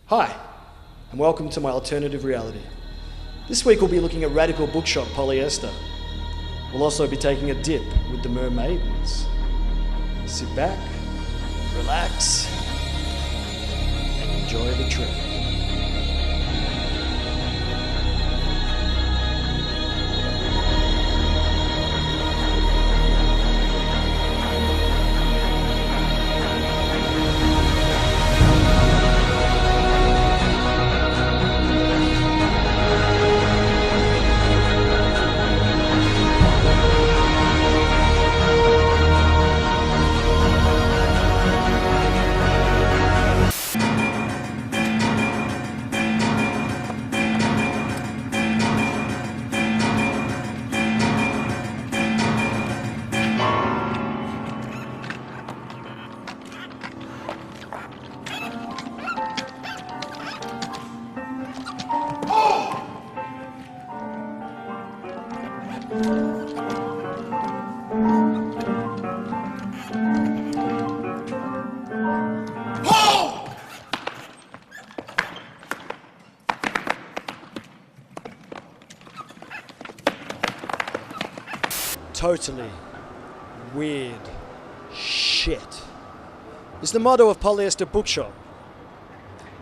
Hi, and welcome to my alternative reality. This week we'll be looking at radical bookshop Polyester. We'll also be taking a dip with the Mermaids. Sit back, relax, and enjoy the trip. Totally weird shit is the motto of Polyester Bookshop.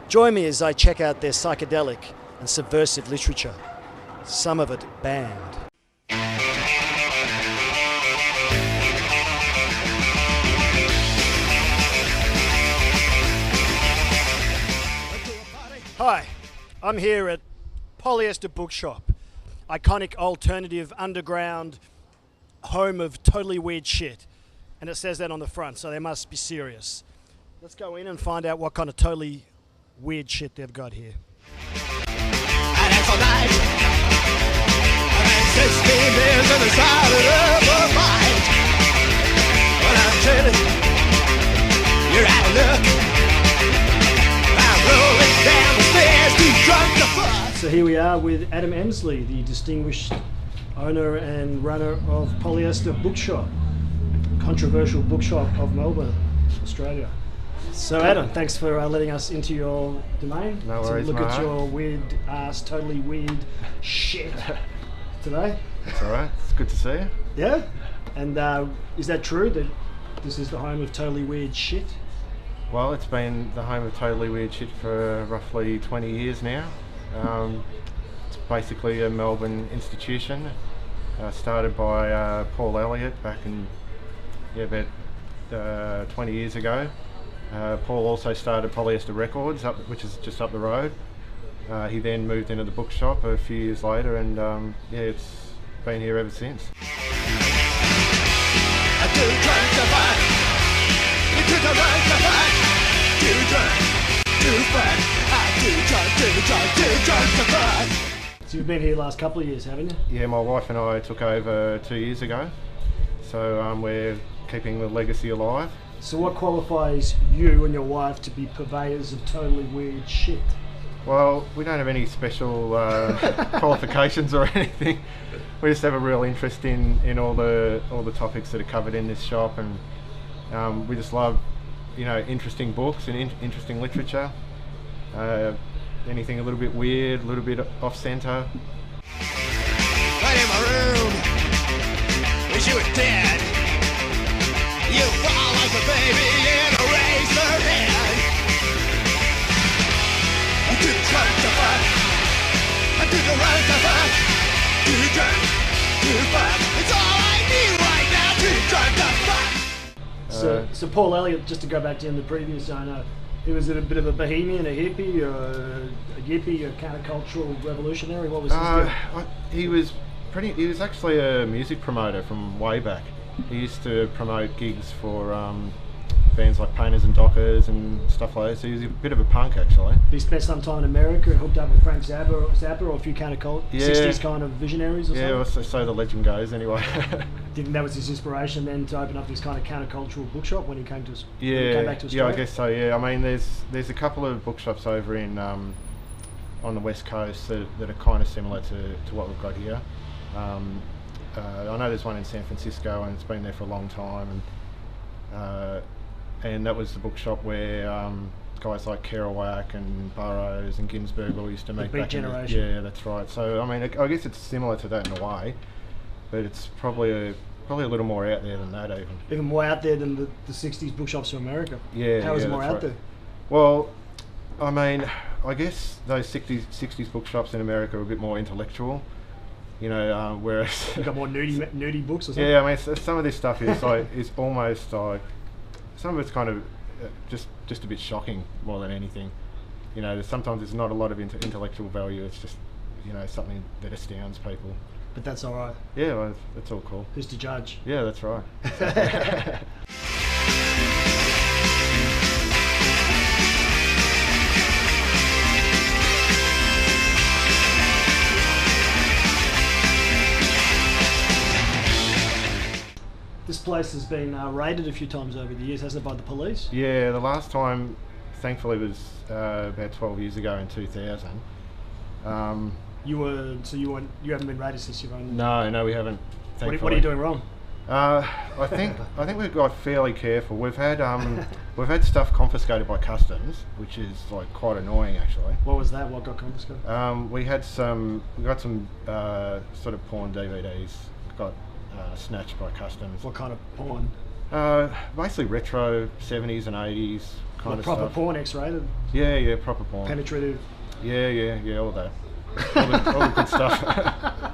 Join me as I check out their psychedelic and subversive literature, some of it banned. Hi, I'm here at Polyester Bookshop, iconic alternative underground home of totally weird shit, and it says that on the front, so they must be serious. Let's go in and find out what kind of totally weird shit they've got here. And it's all night, and then 16 years on the side of the fight. When I'm telling you're out of luck, I'm rolling down the stairs too drunk to fuss. So here we are with Adam Emsley, the distinguished owner and runner of Polyester Bookshop, controversial bookshop of Melbourne, Australia. So Adam, thanks for letting us into your domain. No worries, to look Maha. at your weird ass, totally weird shit today. That's alright, it's good to see you. Yeah? And is that true that this is the home of totally weird shit? Well, it's been the home of totally weird shit for roughly 20 years now. It's basically a Melbourne institution, started by Paul Elliott back in about 20 years ago. Paul also started Polyester Records, which is just up the road. He then moved into the bookshop a few years later, and it's been here ever since. So you've been here the last couple of years, haven't you? Yeah, my wife and I took over 2 years ago, so we're keeping the legacy alive. So what qualifies you and your wife to be purveyors of totally weird shit? Well, we don't have any special qualifications or anything. We just have a real interest in all the topics that are covered in this shop, and we just love, interesting books and interesting literature. Anything a little bit weird, a little bit off centre. Right in my room, wish you were dead. You fall like a baby in a razor head. I'm too drunk to fuck. I'm too drunk to fuck. Too drunk to fuck. It's all I need right now. Too drunk to fuck. So Paul Elliott, just to go back to the previous owner, he was a bit of a bohemian, a hippie, a yippie, a countercultural revolutionary. What was his deal? He was actually a music promoter from way back. He used to promote gigs for bands like Painters and Dockers and stuff like that, so he was a bit of a punk actually. He spent some time in America, hooked up with Frank Zappa or a few countercult 60s kind of visionaries or something? Yeah, so the legend goes anyway. Do you think that was his inspiration then to open up this kind of countercultural bookshop when he came back to Australia? Yeah, I guess so, yeah. I mean, there's a couple of bookshops over in on the west coast that are kind of similar to what we've got here. I know there's one in San Francisco and it's been there for a long time, and that was the bookshop where guys like Kerouac and Burroughs and Ginsberg all used to make big back generation. yeah, that's right. So I mean, I guess it's similar to that in a way, but it's probably a little more out there than that even. Even more out there than the 60s bookshops from America. Yeah. How is yeah, it more that's out right. there? Well, I mean, I guess those 60s bookshops in America are a bit more intellectual, you know, whereas You got more nudie books or something? yeah, I mean, some of this stuff is like is almost like some of it's kind of just a bit shocking more than anything. You know, sometimes there's not a lot of intellectual value. It's just, you know, something that astounds people. But that's all right. Yeah, well, that's all cool. Who's to judge? Yeah, that's right. This place has been raided a few times over the years, hasn't it, by the police? Yeah, the last time, thankfully, was about 12 years ago in 2000. You haven't been raided since you've owned. No, we haven't. Thankfully. What are you doing wrong? I think we've got fairly careful. We've had stuff confiscated by customs, which is like quite annoying actually. What was that? What got confiscated? We got some sort of porn DVDs got snatched by customs. What kind of porn? Basically retro 70s and 80s kind of proper stuff. porn, X-rated, Yeah, proper porn. penetrative. Yeah, all that. all the good stuff.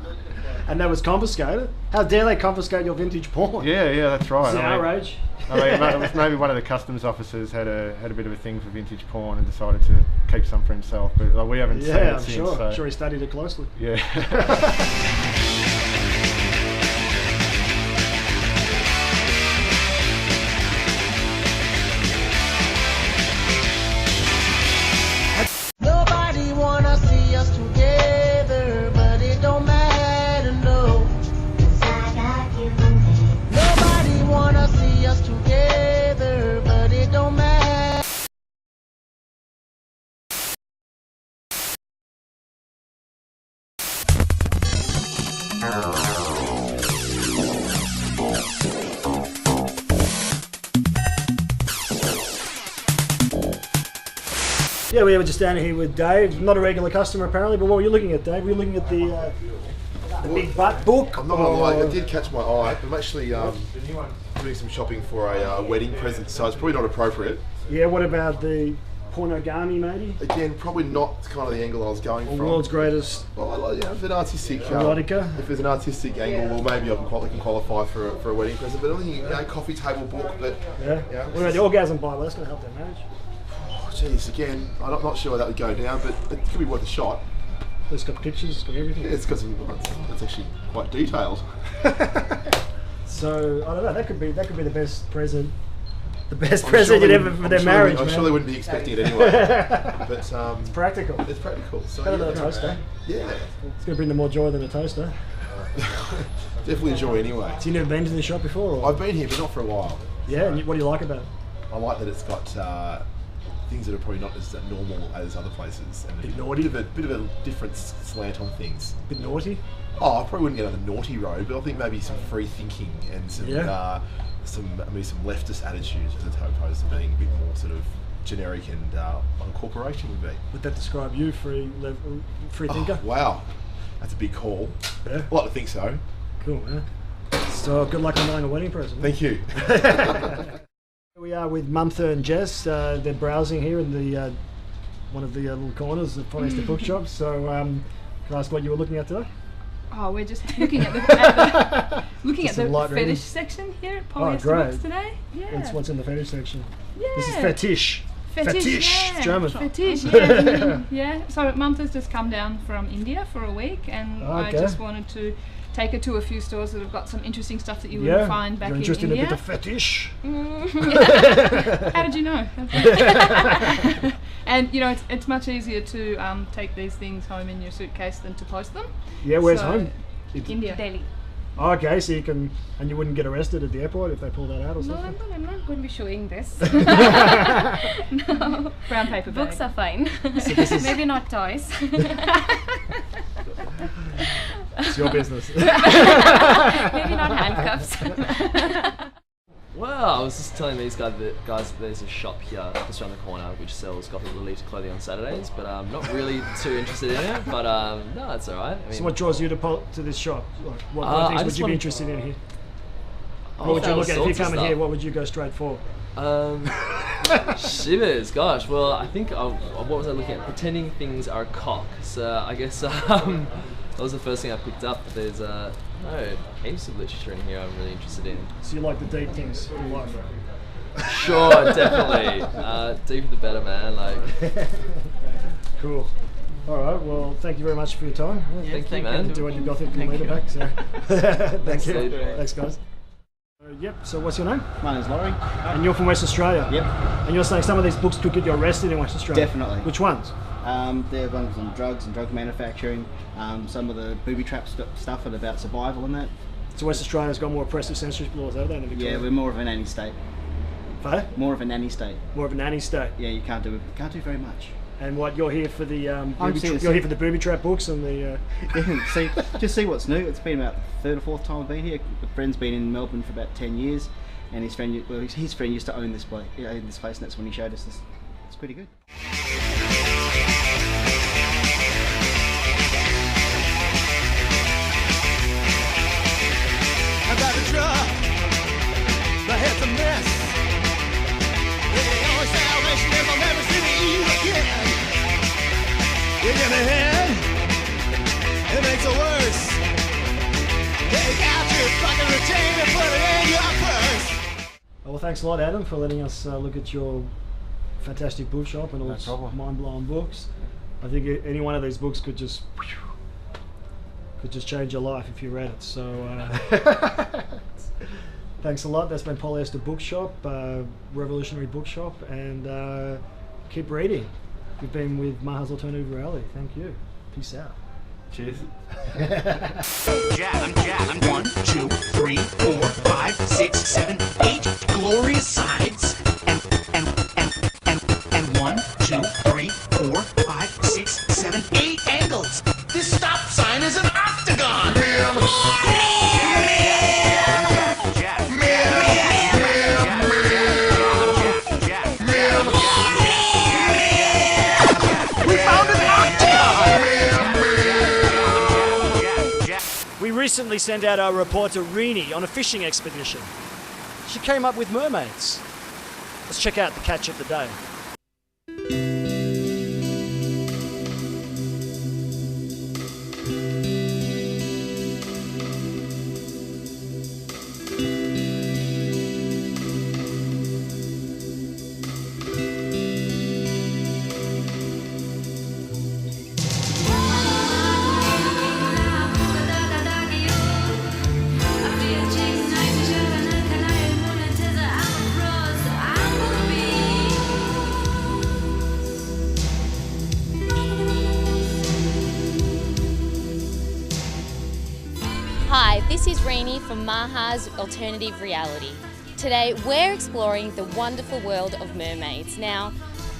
And that was confiscated? How dare they confiscate your vintage porn? Yeah, that's right. It's an outrage. I mean, maybe one of the customs officers had a bit of a thing for vintage porn and decided to keep some for himself, but like, we haven't seen it I'm since. sure. So. I'm sure he studied it closely. Yeah. Nobody wanna see us together, but it don't matter, no. 'Cause I got you. Nobody wanna see us together, but it don't matter. Yeah, we were just standing here with Dave. Not a regular customer apparently, but what were you looking at, Dave? Were you looking at the big butt book? I'm not gonna lie, it did catch my eye. I'm actually doing some shopping for a wedding present, so it's probably not appropriate. Yeah, what about the pornogami, maybe? Again, probably not kind of the angle I was going Or from. world's greatest Well, yeah, if an artistic erotica? if there's an artistic angle, well, maybe I can qualify for a wedding present. But I think coffee table book. But Yeah. Yeah. What about the orgasm Bible? That's going to help their marriage. geez, again, I'm not sure where that would go down, but it could be worth a shot. It's got pictures, it's got everything. It's got some. It's actually quite detailed. So I don't know. That could be the best present. The best present you'd ever for their marriage. I'm man. sure they wouldn't be expecting it anyway. But It's practical. it's practical. So Better than a toaster. Yeah. It's going to bring them more joy than a toaster. Definitely enjoy anyway. So you never been to the shop before? Or? I've been here, but not for a while. Yeah. And what do you like about it? I like that it's got things that are probably not as normal as other places, and Bit naughty? bit of a different slant on things. Bit naughty. Oh, I probably wouldn't get on the naughty road, but I think maybe some free thinking and some some leftist attitudes as opposed to being a bit more sort of generic and on corporation would be. Would that describe you, free thinker? Oh, wow, that's a big call. Yeah. I like to think so. Cool, man. So good luck on buying a wedding present. Thank you. We are with Mumtha and Jess. They're browsing here in the one of the little corners of Polyester Bookshop. So can I ask what you were looking at today? Oh, we're just looking at the Just some light fetish reading. section here at Oh, Polyester great. Books today. Yeah. What's in the fetish section? Yeah. This is fetish. Fetish. Yeah. German. Fetish, yeah. Yeah. So Mumtha's just come down from India for a week, and I Okay. just wanted to take her to a few stores that have got some interesting stuff that you wouldn't find back You're in interested India. in a bit of fetish? How did you know? And you know, it's much easier to take these things home in your suitcase than to post them. Yeah, where's So, home? India. Delhi. Okay, so you can, and you wouldn't get arrested at the airport if they pull that out or No, something? I'm not going to be showing this. No. Brown paper bag. Books are fine. So this is- Maybe not toys. It's your business. Maybe not handcuffs. Wow, I was just telling these guys there's a shop here just around the corner which sells Gothic Realtiy clothing on Saturdays, but I'm not really too interested in it. But no, it's alright. I mean, So what draws you to this shop? Like, what kind of things would you be interested in here? What would you look at if you come in here? What would you go straight for? Shivers, gosh. Well, I think what was I looking at? Pretending things are a cock. So I guess that was the first thing I picked up. But there's heaps of literature in here I'm really interested in. So you like the deep things in life? Sure, definitely. Deeper the better, man. Like. Cool. All right. Well, thank you very much for your time. Thank you, man. Enjoyed your Gothic leader back. So. Thank you. Thanks, guys. Yep. So what's your name? My name's Laurie. And you're from West Australia. Yep. And you're saying some of these books could get you arrested in West Australia. Definitely. Which ones? There are ones on drugs and drug manufacturing. Some of the booby trap stuff and about survival and that. So West Australia's got more oppressive censorship laws, haven't they, than Victoria? Yeah, we're more of a nanny state. Hey? More of a nanny state. More of a nanny state. Yeah, you can't do very much. And what, you're here for the you're here for the booby trap books and the. See what's new. It's been about the third or fourth time I've been here. A friend's been in Melbourne for about 10 years, and his friend used to own this place, and that's when he showed us this. It's pretty good. I got a truck, my head's a mess. The only salvation is I'll never see you again. You give me head, it makes it worse. Take out your fucking routine and put it in your purse. Well, thanks a lot, Adam, for letting us look at your fantastic bookshop and all its mind-blowing books. I think any one of these books could just change your life if you read it. So thanks a lot. That's been Polyester Bookshop, revolutionary bookshop, and keep reading. We've been with Maha's Alternative Reality. Thank you. Peace out. Cheers. Jam, 1, 2, 3, 4, 5, 6, 7, 8 glorious sides, and 1, 2, 3, 4, 5, 6, 7, 8 angles. This stop sign is an octagon. We found an octagon. We recently sent out our reporter Realtiy on a fishing expedition. She came up with mermaids. Let's check out the catch of the day. Hi, this is Realtiy from Maha's Alternative Reality. Today we're exploring the wonderful world of mermaids. Now,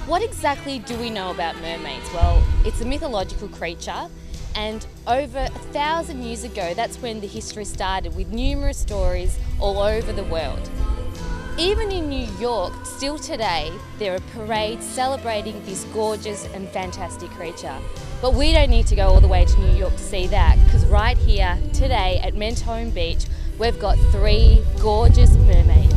what exactly do we know about mermaids? Well, it's a mythological creature, and over 1,000 years ago, that's when the history started, with numerous stories all over the world. Even in New York, still today, there are parades celebrating this gorgeous and fantastic creature. But we don't need to go all the way to New York to see that, because right here today at Mentone Beach, we've got 3 gorgeous mermaids.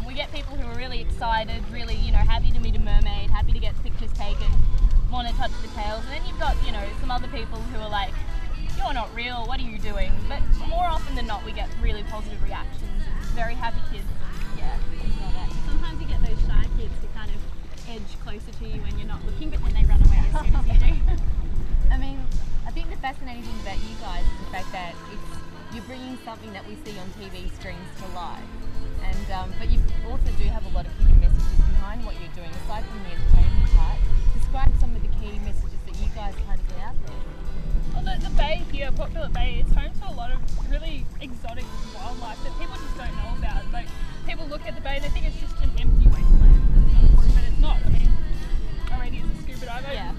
We get people who are really excited, really, you know, happy to meet a mermaid, happy to get pictures taken, want to touch the tails. And then you've got, you know, some other people who are like, you're not real, what are you doing? But more often than not, we get really positive reactions and very happy kids. Yeah, things like that. Sometimes you get those shy kids who kind of edge closer to you when you're not looking, but then they run away as soon as you do. I mean, I think the fascinating thing about you guys is the fact that you're bringing something that we see on TV screens to life. And but you also do have a lot of hidden messages behind what you're doing, aside from the entertainment part. Describe some of the key messages that you guys kind of get out there. Well, the bay here, Popular Bay, is home to a lot of really exotic wildlife that people just don't know about. Like, people look at the bay and they think it's just an empty wasteland, but it's not. I mean, already as a scuba diver,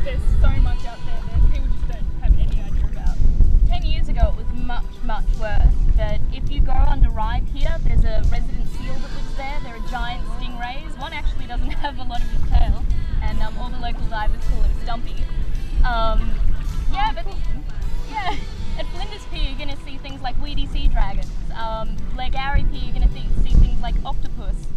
there's so much out there that people just don't have any idea about. 10 years ago it was much, much worse, but if you go on the ride here, there's a resident seal that lives there. There are giant stingrays. One actually doesn't have a lot of his tail, and all the local divers call him Stumpy. At Flinders Pier you're going to see things like weedy sea dragons. Legarry Pier you're going to see things like octopus.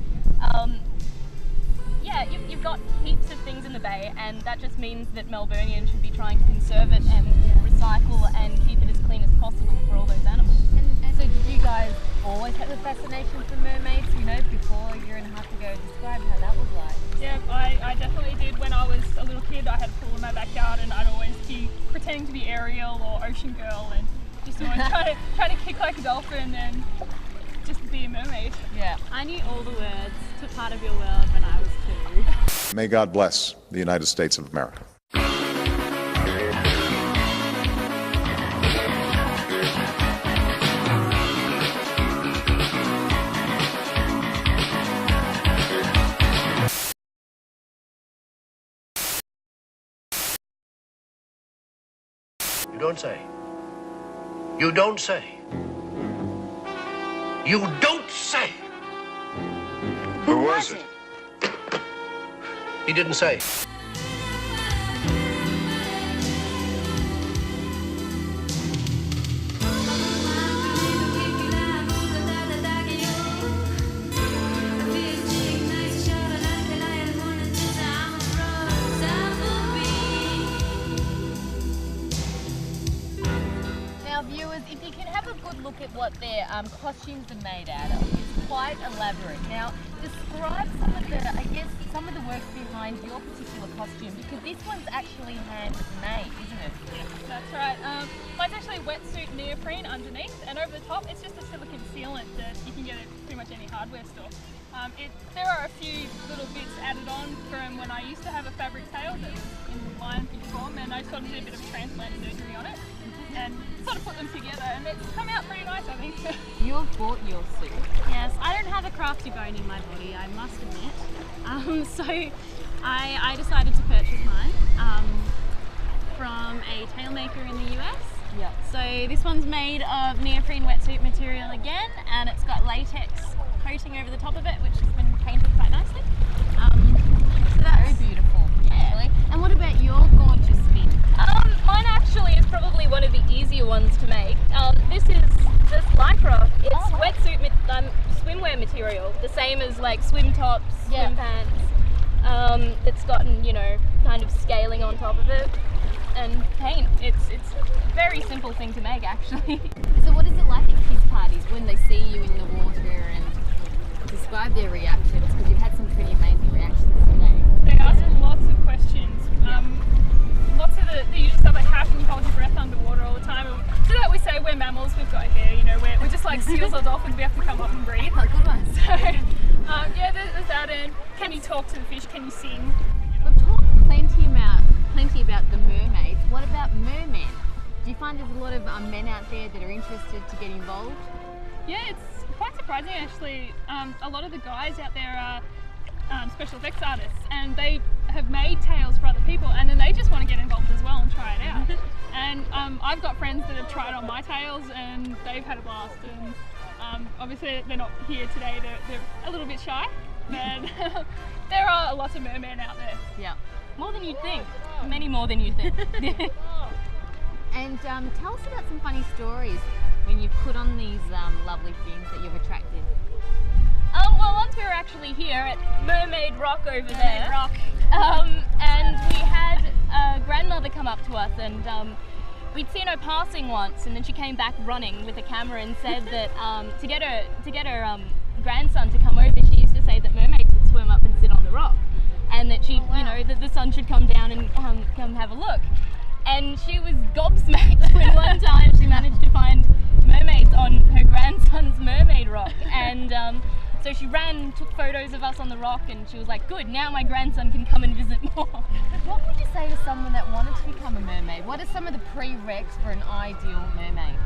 You've got heaps of things in the bay, and that just means that Melburnians should be trying to conserve it and recycle and keep it as clean as possible for all those animals. And so did you guys always have a fascination for mermaids, you know, before a year and a half ago? Describe how that was like. Yeah, I definitely did. When I was a little kid, I had a pool in my backyard, and I'd always be pretending to be Ariel or Ocean Girl, and just always try to kick like a dolphin and just be a mermaid. Yeah. I knew all the words to Part of Your World when I was 2. May God bless the United States of America. You don't say. You don't say. You don't say. Who was it? He didn't say. Now viewers, if you can have a good look at what their costumes are made out of, it's quite elaborate. Now describe some of the work behind your particular costume, because this one's actually handmade, isn't it? Yeah, that's right. Mine's actually a wetsuit neoprene underneath, and over the top it's just a silicone sealant that you can get at pretty much any hardware store. There are a few little bits added on from when I used to have a fabric tail that was in line form, and I sort of did a bit of transplant surgery on it and sort of put them together, and it's come out pretty nice, I think. You've bought your suit. Yes, I don't have a crafty bone in my body, I must admit. So I decided to purchase mine from a tail maker in the US. Yeah. So this one's made of neoprene wetsuit material again, and it's got latex coating over the top of it, which has been painted quite nicely. So that's very beautiful, actually. And what about your gorgeous fin? Mine actually is probably one of the easier ones to make. This is just lycra. It's wetsuit swimwear material, the same as like swim tops, swim pants. It's gotten, you know, kind of scaling on top of it, and paint. It's a very simple thing to make, actually. So what is it like at kids' parties when they see you in the water, and describe their reactions, because you've had some pretty amazing reactions today. They ask lots of questions. Lots of the usual stuff like, how can you hold your breath underwater all the time? To that we say we're mammals, we've got hair, you know, we're just like seals or dolphins, we have to come up and breathe. Oh, good one. So, yeah, there's that, and can you talk to the fish, can you sing? We've talked plenty about the mermaids. What about mermen? Do you find there's a lot of men out there that are interested to get involved? Yeah, it's quite surprising actually. A lot of the guys out there are special effects artists, and they have made tails for other people, and then they just want to get involved as well and try it out. And I've got friends that have tried on my tails and they've had a blast, and obviously they're not here today, they're a little bit shy, but there are lots of mermen out there. Yeah. More than you'd think. Many more than you'd think. And tell us about some funny stories when you've put on these lovely fins that you've attracted. Well, once we were actually here at Mermaid Rock over there. Rock. And we had a grandmother come up to us, and we'd seen her passing once, and then she came back running with a camera and said that to get her grandson to come over, she used to say that mermaids would swim up and sit on the rock, and that she, that the sun should come down and come have a look. And she was gobsmacked when one time she managed to find mermaids on her grandson's Mermaid Rock, and so she ran, took photos of us on the rock, and she was like, good, now my grandson can come and visit more. What would you say to someone that wanted to become a mermaid? What are some of the prereqs for an ideal mermaid?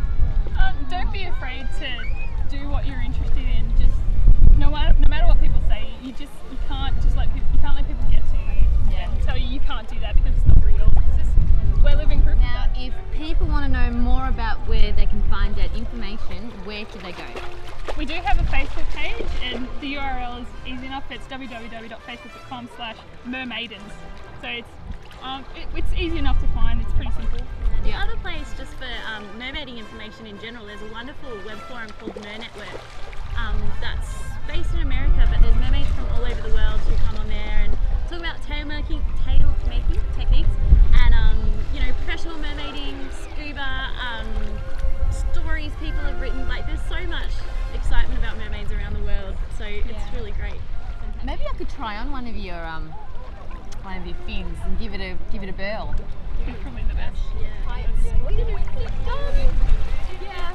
Don't be afraid to do what you're interested in. Just no matter what people say, you can't let people get to you and tell you can't do that because it's not real. We're living proof of that. If people want to know more about where they can find that information, where should they go? We do have a Facebook page, and the URL is easy enough. It's www.facebook.com/mermaidens. So it's easy enough to find. It's pretty simple. The other place, just for mermaiding information in general, there's a wonderful web forum called Mer Network that's based in America, but there's mermaids from all over the world who come on there and talk about tail making techniques, and professional mermaiding, scuba, stories people have written. Like, there's so much excitement about mermaids around the world, so it's really great. Maybe I could try on one of your fins and give it a burl. It's probably the best. Yeah.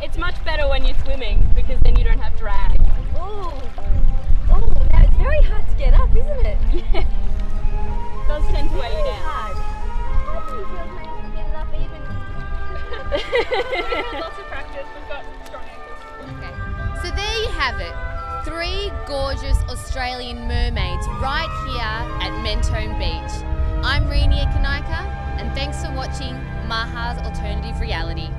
It's much better when you're swimming because then you don't have drag. Oh, now it's very hard to get up, isn't it? Yeah. It does tend to weigh you down. Hard. How do you feel trying to get it up even? We've had lots of practice. We've got strong ankles. Okay. So there you have it. 3 gorgeous Australian mermaids right here at Mentone Beach. I'm Realtiy, and thanks for watching Maha's Alternative Reality.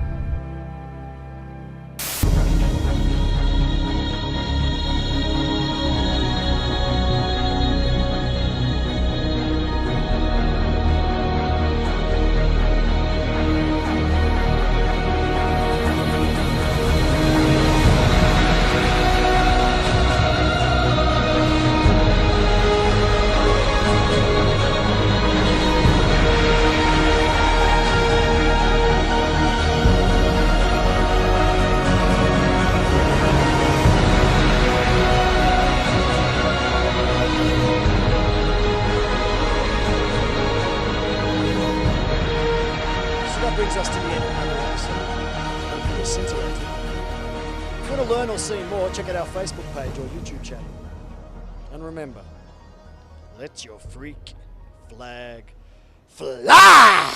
Brings us to the end of another episode. Hopefully scintillating. If you want to learn or see more, check out our Facebook page or YouTube channel. And remember, let your freak flag fly!